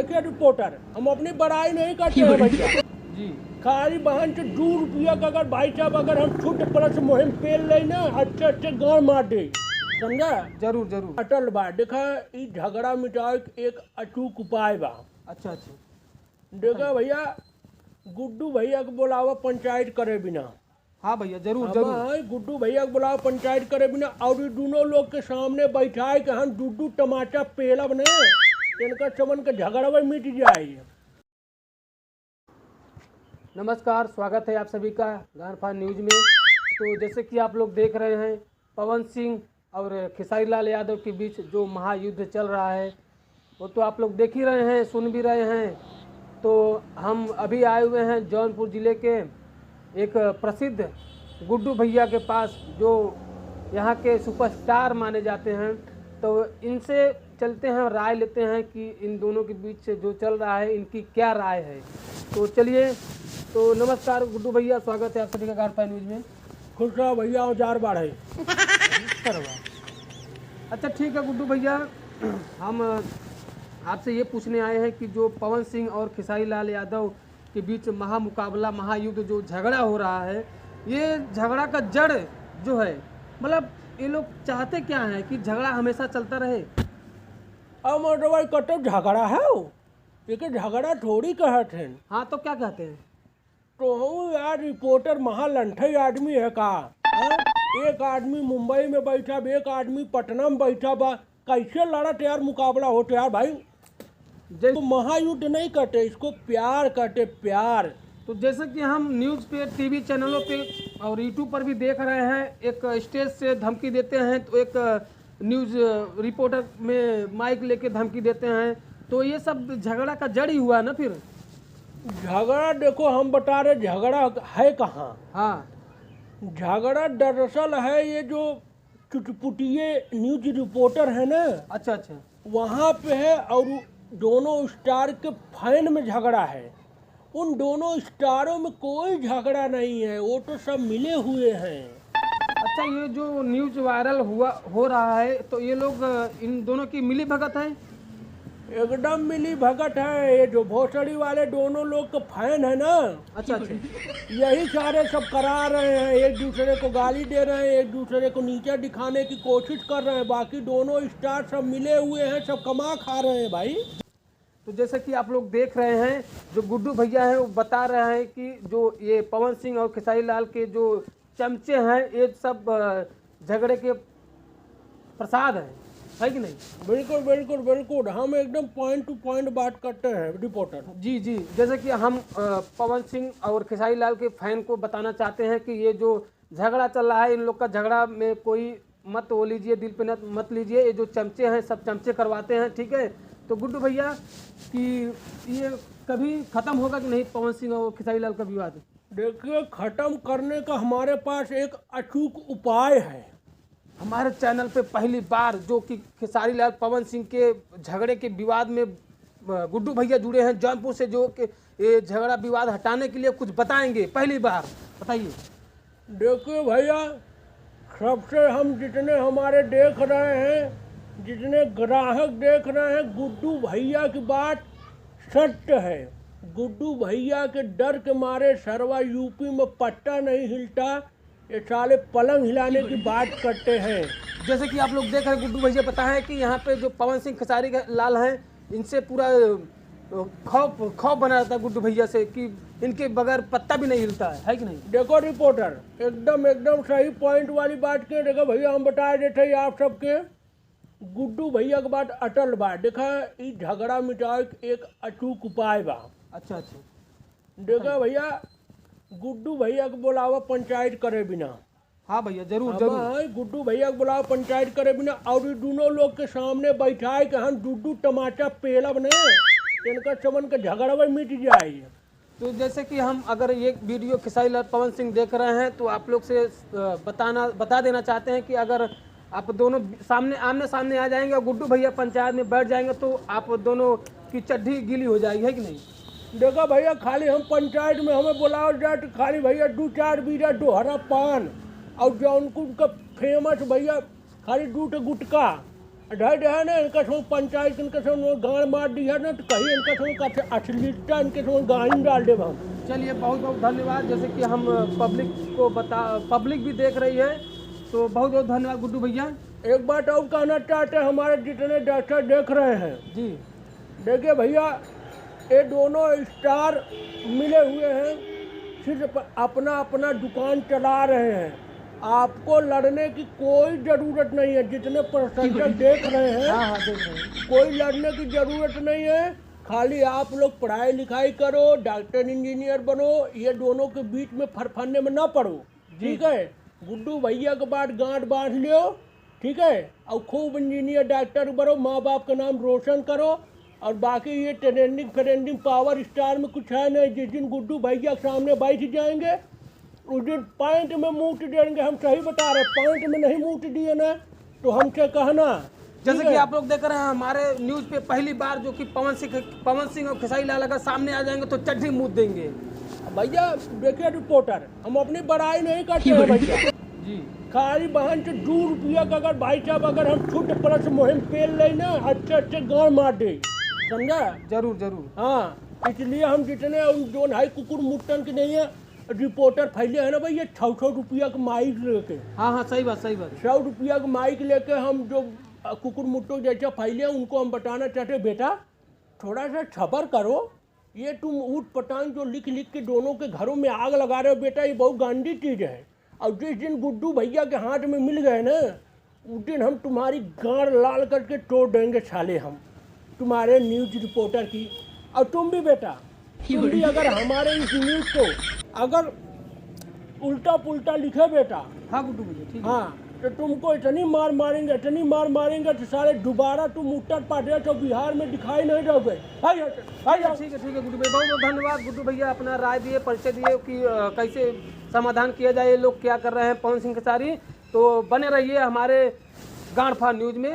देखिए रिपोर्टर, हम अपनी बड़ाई नहीं करते हैं भैया जी खाली बहन से 2 रुपया का अगर भाई साहब अगर हम छूट प्लस मुहिम पेल ले ना अच्छे अच्छे गाँव मार दे समझा। जरूर जरूर। अटल बा देखा ई झगड़ा मिटावे के एक अचूक उपाय बा। अच्छा अच्छा। देखा भैया गुड्डू भैया को बुलावा पंचायत करे बिना। हाँ भैया जरूर जरूर। हाँ गुड्डू भैया को बुलावा पंचायत करे बिना और ये दोनों लोग के सामने बैठाए के हम दूधू टमाटर पेलब ने इनका चमन का झगड़ा मिट जाए। नमस्कार, स्वागत है आप सभी का गानफान न्यूज में। तो जैसे कि आप लोग देख रहे हैं पवन सिंह और खेसारी लाल यादव के बीच जो महायुद्ध चल रहा है वो तो आप लोग देख ही रहे हैं, सुन भी रहे हैं। तो हम अभी आए हुए हैं जौनपुर ज़िले के एक प्रसिद्ध गुड्डू भैया के पास जो यहाँ के सुपरस्टार माने जाते हैं। तो इनसे चलते हैं, राय लेते हैं कि इन दोनों के बीच से जो चल रहा है इनकी क्या राय है। तो चलिए। तो नमस्कार गुड्डू भैया, स्वागत है आप सभी का गानफान न्यूज में। खुश रहो भैया और 4 बार है। अच्छा ठीक है गुड्डू भैया, हम आपसे ये पूछने आए हैं कि जो पवन सिंह और खेसारी लाल यादव के बीच महामुकाबला महायुद्ध जो झगड़ा हो रहा है, ये झगड़ा का जड़ जो है मतलब ये लोग चाहते क्या है कि झगड़ा हमेशा चलता रहे। अब मतलब भाई कटो झगड़ा है वो एक झगड़ा थोड़ी कहते हैं। हाँ तो क्या कहते हैं। तो हूँ यार रिपोर्टर महालंठई आदमी है का हाँ? एक आदमी मुंबई में बैठा बा, एक आदमी पटना में बैठा बा, कैसे लड़त यार मुकाबला होते यार भाई। तो महायुद्ध नहीं करते, इसको प्यार करते प्यार। तो जैसे कि हम न्यूज़ पे टीवी चैनलों पे और यूट्यूब पर भी देख रहे हैं, एक स्टेज से धमकी देते हैं तो एक न्यूज़ रिपोर्टर में माइक लेके धमकी देते हैं। तो ये सब झगड़ा का जड़ ही हुआ ना फिर। झगड़ा देखो हम बता रहे झगड़ा है कहाँ। हाँ झगड़ा दरअसल है ये जो चुटपुटिये न्यूज रिपोर्टर है ना अच्छा अच्छा। वहाँ पे है और दोनों स्टार के फैन में झगड़ा है। उन दोनों स्टारों में कोई झगड़ा नहीं है, वो तो सब मिले हुए हैं। अच्छा, ये जो न्यूज़ वायरल हो रहा है तो ये लोग इन दोनों की मिली भगत है। एकदम मिली भगत है। ये जो भोसड़ी वाले दोनों लोग के फैन है ना, अच्छा अच्छा। यही सारे सब करा रहे हैं, एक दूसरे को गाली दे रहे हैं, एक दूसरे को नीचे दिखाने की कोशिश कर रहे हैं। बाकी दोनों स्टार सब मिले हुए हैं, सब कमा खा रहे हैं भाई। तो जैसे कि आप लोग देख रहे हैं जो गुड्डू भैया हैं वो बता रहे हैं कि जो ये पवन सिंह और खेसारी लाल के जो चमचे हैं ये सब झगड़े के प्रसाद है कि नहीं। बिल्कुल बिल्कुल बिल्कुल, हम एकदम पॉइंट टू पॉइंट बात करते हैं रिपोर्टर। जी जी। जैसे कि हम पवन सिंह और खेसारी लाल के फैन को बताना चाहते हैं कि ये जो झगड़ा चल रहा है इन लोग का झगड़ा में कोई मत वो लीजिए, दिल पे मत लीजिए। ये जो चमचे हैं सब चमचे करवाते हैं, ठीक है। तो गुड्डू भैया कि ये कभी ख़त्म होगा कि नहीं पवन सिंह और खेसारी लाल का विवाद। देखिए ख़त्म करने का हमारे पास एक अचूक उपाय है। हमारे चैनल पे पहली बार जो कि खेसारी लाल पवन सिंह के झगड़े के विवाद में गुड्डू भैया जुड़े हैं जौनपुर से, जो कि ये झगड़ा विवाद हटाने के लिए कुछ बताएंगे पहली बार, बताइए। देखिए भैया, सबसे हम जितने हमारे देख रहे हैं, जितने ग्राहक देख रहे हैं, गुड्डू भैया की बात सत्य है। गुड्डू भैया के डर के मारे सरवा यूपी में पट्टा नहीं हिलता, ये साले पलंग हिलाने की बात करते हैं। जैसे कि आप लोग देख रहे हैं गुड्डू भैया पता है कि यहाँ पे जो पवन सिंह खेसारी लाल हैं इनसे पूरा खौफ बना रहता है गुड्डू भैया से कि इनके बगैर पत्ता भी नहीं हिलता है कि नहीं। देखो रिपोर्टर, एकदम सही पॉइंट वाली बात के देखो भैया, हम बता देते आप सबके गुड्डू भैया के बात अटल बा। देखा ई झगड़ा मिटावे के एक अचूक उपाय बा। अच्छा अच्छा। देखा भैया गुड्डू भैया को बुलावा पंचायत करे बिना। हाँ भैया जरूर जरूर। हाँ गुड्डू भैया को बुलावा पंचायत करे बिना और ये दोनों लोग के सामने बैठाए के हम दूधू टमाटर पेलब ने इनका चमन का झगड़ा मिट जाए। तो जैसे कि हम अगर ये वीडियो खेसारी लाल पवन सिंह देख रहे हैं तो आप लोग से बता देना चाहते हैं कि अगर आप दोनों आमने सामने आ जाएंगे और गुड्डू भैया पंचायत में बैठ जाएंगे तो आप दोनों की चड्ढी गीली हो जाएगी, है कि नहीं। देखो भैया, खाली हम पंचायत में हमें बुलाओ जाए तो खाली भैया 2-4 बीघा दोहरा पान और जो उनका फेमस भैया खाली 2 गुटका ढाई है ना इनका समझ पंचायत इनका समझ गाड़ मार दिया ना तो कहीं इनका समझ अश्लीलता इनके समझ गाड़ी डाल दे हम। चलिए बहुत बहुत धन्यवाद। जैसे कि हम पब्लिक भी देख रही है, तो बहुत बहुत धन्यवाद गुड्डू भैया। एक बात और कहना चाहते हैं हमारे जितने डॉक्टर देख रहे हैं जी, देखिए भैया, ये दोनों स्टार मिले हुए हैं, सिर्फ अपना अपना दुकान चला रहे हैं। आपको लड़ने की कोई ज़रूरत नहीं है। जितने प्रशंसक देख रहे हैं, हाँ देख रहे हैं। कोई लड़ने की ज़रूरत नहीं है। खाली आप लोग पढ़ाई लिखाई करो, डॉक्टर इंजीनियर बनो, ये दोनों के बीच में फरफरने में ना पड़ो, ठीक है। गुड्डू भैया के बाद गांठ बांध लियो, ठीक है, और खूब इंजीनियर डॉक्टर बनो, माँ बाप का नाम रोशन करो। और बाकी ये ट्रेंडिंग पावर स्टार में कुछ है नहीं। जिस दिन गुड्डू भैया के सामने बैठ जाएंगे उस दिन पैंट में मूठ देंगे। हम सही बता रहे, पैंट में नहीं मूठ दिए ना तो हमसे कहना। जैसे कि आप लोग देख रहे हैं हमारे न्यूज पे पहली बार जो कि पवन सिंह और खेसारी लाल अगर सामने आ जाएंगे तो चड्ढी मूत देंगे। भैया देखिए रिपोर्टर, हम अपनी बड़ाई नहीं करते हैं भैया जी। खाली बहन से 2 रुपया का अगर भाई साहब अगर हम छुट प्लस मुहिम पेल लें ना, अच्छे गाँव मार दे, समझा। जरूर जरूर। हाँ, इसलिए हम जितने उन जो है कुकुर मुट्टन के नहीं है रिपोर्टर फैले है ना भैया, 600 रुपया का माइक लेके। हाँ सही बात 100 रुपया का माइक लेके हम जो कुकुर मुट्टो जैसे फैले हैं उनको हम बताना चाहते, बेटा थोड़ा सा सब्र करो। ये तुम ऊट पटांग जो लिख के दोनों के घरों में आग लगा रहे हो बेटा, ये बहुत गंदी चीज़ है। और जिस दिन गुड्डू भैया के हाथ में मिल गए ना, उस दिन हम तुम्हारी गांड लाल करके तोड़ देंगे साले हम, तुम्हारे न्यूज रिपोर्टर की। और तुम भी बेटा, तुम भी अगर हमारे इस न्यूज को अगर उल्टा पुल्टा लिखे बेटा, हाँ गुड्डू भैया ठीक है। हाँ, तो तुमको इतनी मार मारेंगे तो सारे दोबारा तुम उत्तर प्रदेश और बिहार में दिखाई नहीं दोगे। ठीक है गुड्डू भैया, बहुत बहुत धन्यवाद। गुड्डू भैया अपना राय दिए, परिचय दिए कि कैसे समाधान किया जाए, ये लोग क्या कर रहे हैं पवन सिंह खेसारी। तो बने रहिए हमारे गांठ फाड़ न्यूज में।